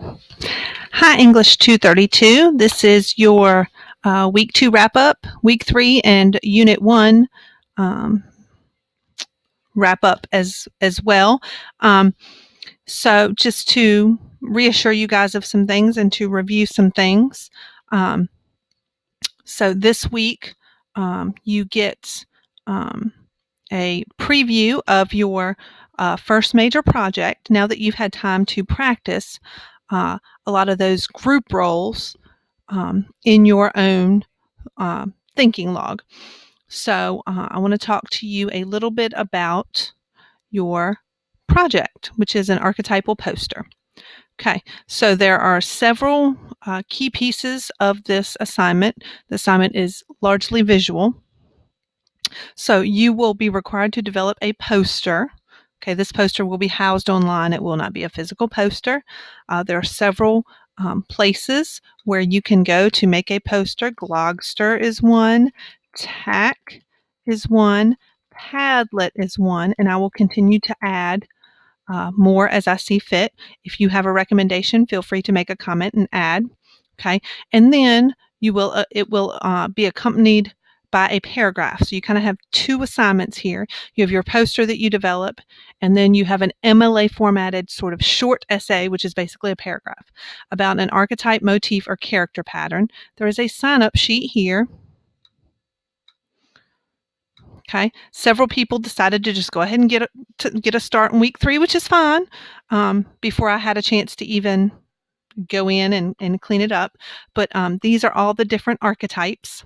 Hi, English 232. This is your week 2 wrap up, week 3 and unit 1 um, wrap up as well. So just to reassure you guys of some things and to review some things. So this week you get a preview of your first major project now that you've had time to practice a lot of those group roles in your own thinking log. So I want to talk to you a little bit about your project, which is an archetypal poster. Okay, so there are several key pieces of this assignment. The assignment is largely visual. So you will be required to develop a poster. Okay, this poster will be housed online. It will not be a physical poster. There are several places where you can go to make a poster. Glogster is one, Tack is one, Padlet is one, and I will continue to add more as I see fit. If you have a recommendation, feel free to make a comment and add. Okay, and then it will be accompanied by a paragraph. So you kind of have two assignments here. You have your poster that you develop, and then you have an MLA formatted sort of short essay, which is basically a paragraph about an archetype, motif, or character pattern. There is a sign-up sheet here. Okay, several people decided to just go ahead and get a start in week 3, which is fine. Before I had a chance to even go in and clean it up. But these are all the different archetypes.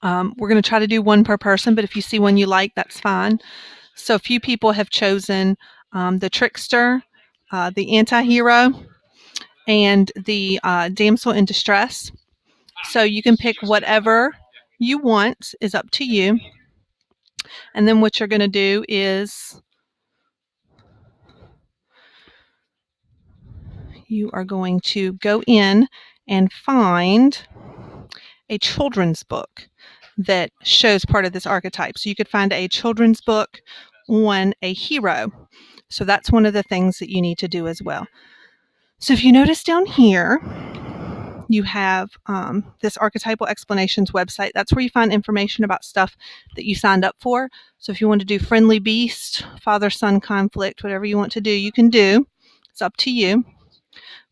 We're going to try to do one per person, but if you see one you like, that's fine. So a few people have chosen the trickster, the anti-hero, and the damsel in distress. So you can pick whatever you want, is up to you. And then what you're going to do is you are going to go in and find a children's book that shows part of this archetype. So you could find a children's book on a hero. So that's one of the things that you need to do as well. So if you notice down here, you have this Archetypal Explanations website. That's where you find information about stuff that you signed up for. So if you want to do friendly beast, father-son conflict, whatever you want to do, you can do. It's up to you.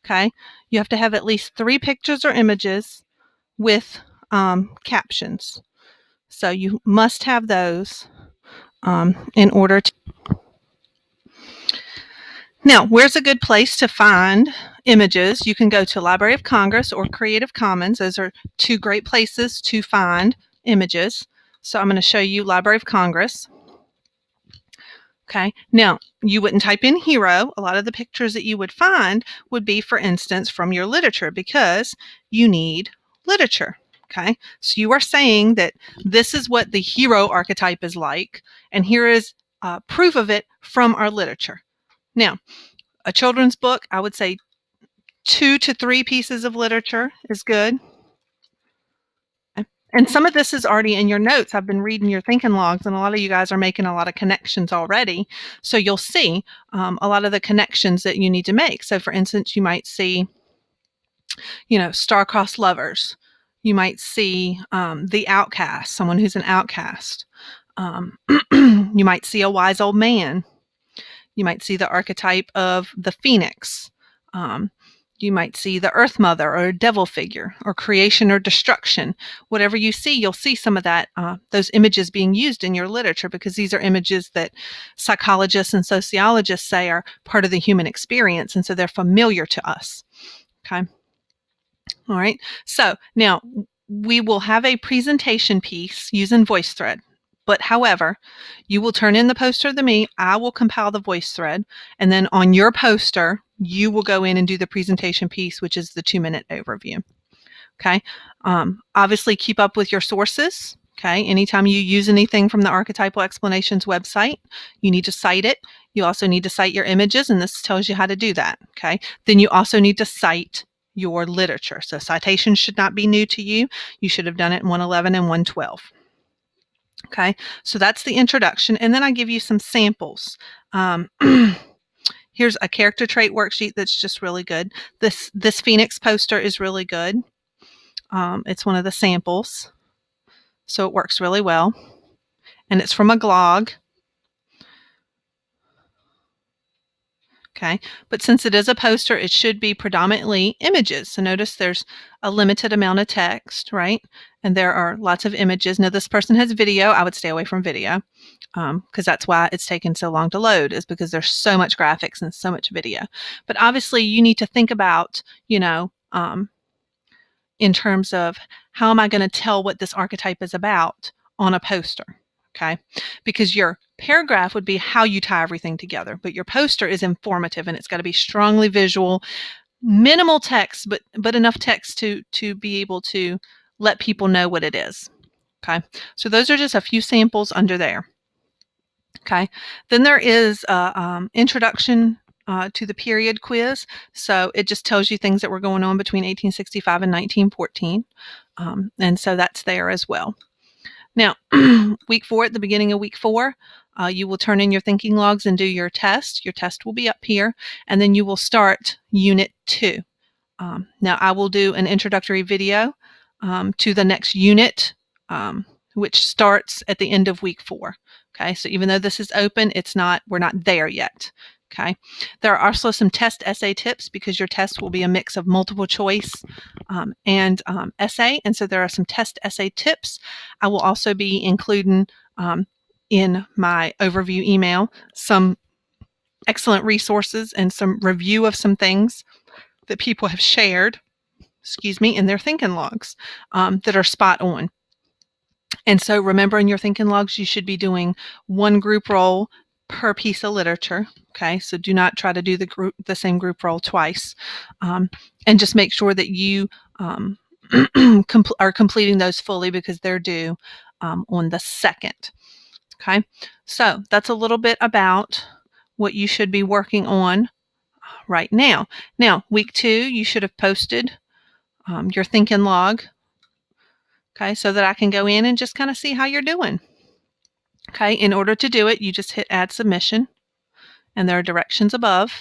Okay. You have to have at least 3 pictures or images with captions. So you must have those in order to. Now, where's a good place to find images? You can go to Library of Congress or Creative Commons. Those are 2 great places to find images. So I'm going to show you Library of Congress. Okay, now you wouldn't type in hero. A lot of the pictures that you would find would be, for instance, from your literature because you need literature. Okay, so you are saying that this is what the hero archetype is like, and here is proof of it from our literature. Now, a children's book, I would say 2 to 3 pieces of literature is good. And some of this is already in your notes. I've been reading your thinking logs, and a lot of you guys are making a lot of connections already. So you'll see a lot of the connections that you need to make. So for instance, you might see, star-crossed lovers. You might see the outcast, someone who's an outcast. You might see a wise old man. You might see the archetype of the phoenix. You might see the earth mother or a devil figure or creation or destruction. Whatever you see, you'll see some of that, those images being used in your literature because these are images that psychologists and sociologists say are part of the human experience, and so they're familiar to us. Okay. All right. So now we will have a presentation piece using VoiceThread. But however, you will turn in the poster to me, I will compile the VoiceThread, and then on your poster, you will go in and do the presentation piece, which is the 2-minute overview. Okay. Obviously, keep up with your sources. Okay. Anytime you use anything from the Archetypal Explanations website, you need to cite it. You also need to cite your images, and this tells you how to do that. Okay. Then you also need to cite your literature. So citations should not be new to you. You should have done it in 111 and 112. Okay, so that's the introduction, and then I give you some samples. Here's a character trait worksheet that's just really good. This Phoenix poster is really good. It's one of the samples, so it works really well. And it's from a Glog. Okay, but since it is a poster, it should be predominantly images. So notice there's a limited amount of text, right? And there are lots of images. Now this person has video. I would stay away from video because that's why it's taken so long to load, is because there's so much graphics and so much video. But obviously you need to think about, you know, in terms of how am I going to tell what this archetype is about on a poster, okay? Because your paragraph would be how you tie everything together, but your poster is informative and it's got to be strongly visual, minimal text, but enough text to be able to let people know what it is, okay? So those are just a few samples under there, okay? Then there is introduction to the period quiz. So it just tells you things that were going on between 1865 and 1914. And so that's there as well. Now, week 4, at the beginning of week 4, you will turn in your thinking logs and do your test. Your test will be up here, and then you will start Unit 2. Now, I will do an introductory video to the next unit, which starts at the end of week 4. Okay, so even though this is open, we're not there yet. Okay, there are also some test essay tips because your test will be a mix of multiple choice and essay, and so there are some test essay tips. I will also be including in my overview email some excellent resources and some review of some things that people have shared, in their thinking logs that are spot on. And so remember, in your thinking logs, you should be doing one group role per piece of literature. Okay, so do not try to do the same group role twice, and just make sure that you are completing those fully because they're due on the 2nd. Okay, so that's a little bit about what you should be working on right now. Now, week 2, you should have posted your thinking log. Okay, so that I can go in and just kind of see how you're doing. Okay, in order to do it, you just hit Add Submission, and there are directions above,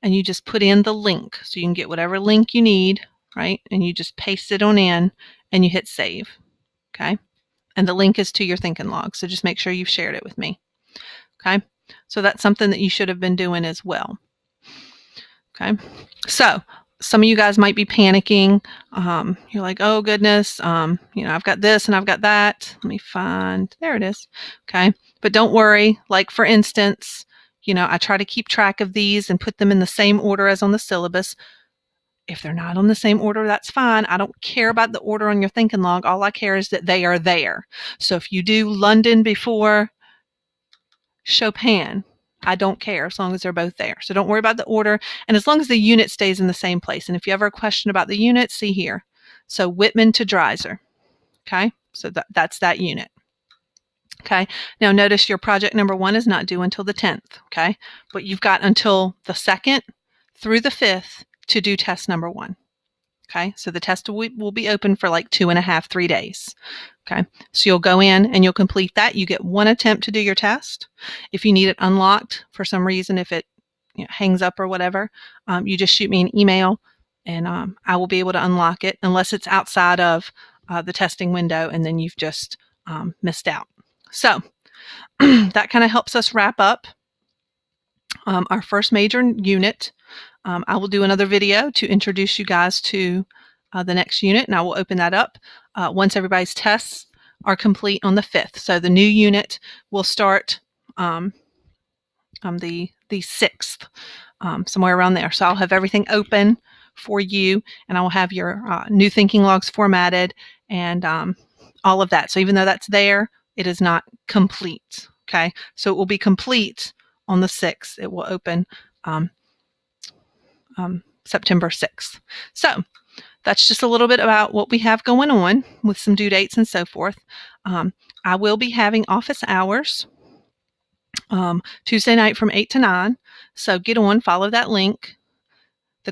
and you just put in the link. So you can get whatever link you need, right? And you just paste it on in, and you hit Save. Okay, and the link is to your thinking log, so just make sure you've shared it with me. Okay, so that's something that you should have been doing as well. Okay, so some of you guys might be panicking. You're like, oh goodness, you know, I've got this and I've got that. Let me find, there it is. Okay, but don't worry. Like for instance, you know, I try to keep track of these and put them in the same order as on the syllabus. If they're not on the same order, that's fine. I don't care about the order on your thinking log. All I care is that they are there. So if you do London before Chopin, I don't care as long as they're both there. So don't worry about the order, and as long as the unit stays in the same place. And if you ever have a question about the unit, see here. So Whitman to Dreiser. Okay, so that's that unit. Okay, now notice your project number 1 is not due until the 10th. Okay, but you've got until the 2nd through the 5th to do test number 1. Okay, so the test will be open for like 2.5, 3 days. Okay, so you'll go in and you'll complete that. You get 1 attempt to do your test. If you need it unlocked for some reason, if it hangs up or whatever, you just shoot me an email and I will be able to unlock it unless it's outside of the testing window and then you've just missed out. So that kind of helps us wrap up our first major unit. I will do another video to introduce you guys to the next unit, and I will open that up once everybody's tests are complete on the 5th. So the new unit will start the 6th, somewhere around there. So I'll have everything open for you, and I will have your new thinking logs formatted and all of that. So even though that's there, it is not complete. Okay, so it will be complete on the 6th. It will open September 6th. So that's just a little bit about what we have going on with some due dates and so forth. I will be having office hours Tuesday night from 8 to 9. So get on, follow that link,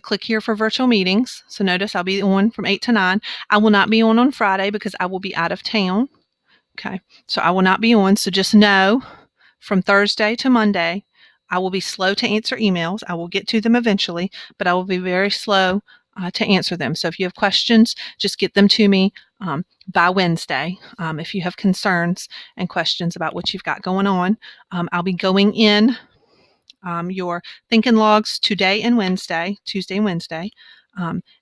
click here for virtual meetings. So notice I'll be on from 8 to 9. I will not be on Friday because I will be out of town. Okay, so I will not be on. So just know from Thursday to Monday, I will be slow to answer emails. I will get to them eventually, but I will be very slow to answer them. So if you have questions, just get them to me by Wednesday. If you have concerns and questions about what you've got going on, I'll be going in your thinking logs today and Wednesday, Tuesday and Wednesday,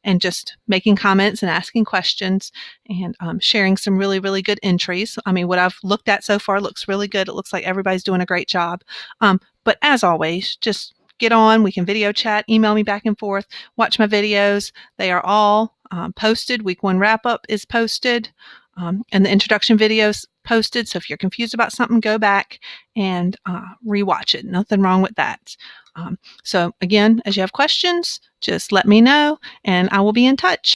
and just making comments and asking questions and sharing some really, really good entries. I mean, what I've looked at so far looks really good. It looks like everybody's doing a great job. But as always, just get on. We can video chat, email me back and forth, watch my videos. They are all posted. Week 1 wrap-up is posted, and the introduction videos posted. So if you're confused about something, go back and rewatch it. Nothing wrong with that. So again, as you have questions, just let me know and I will be in touch.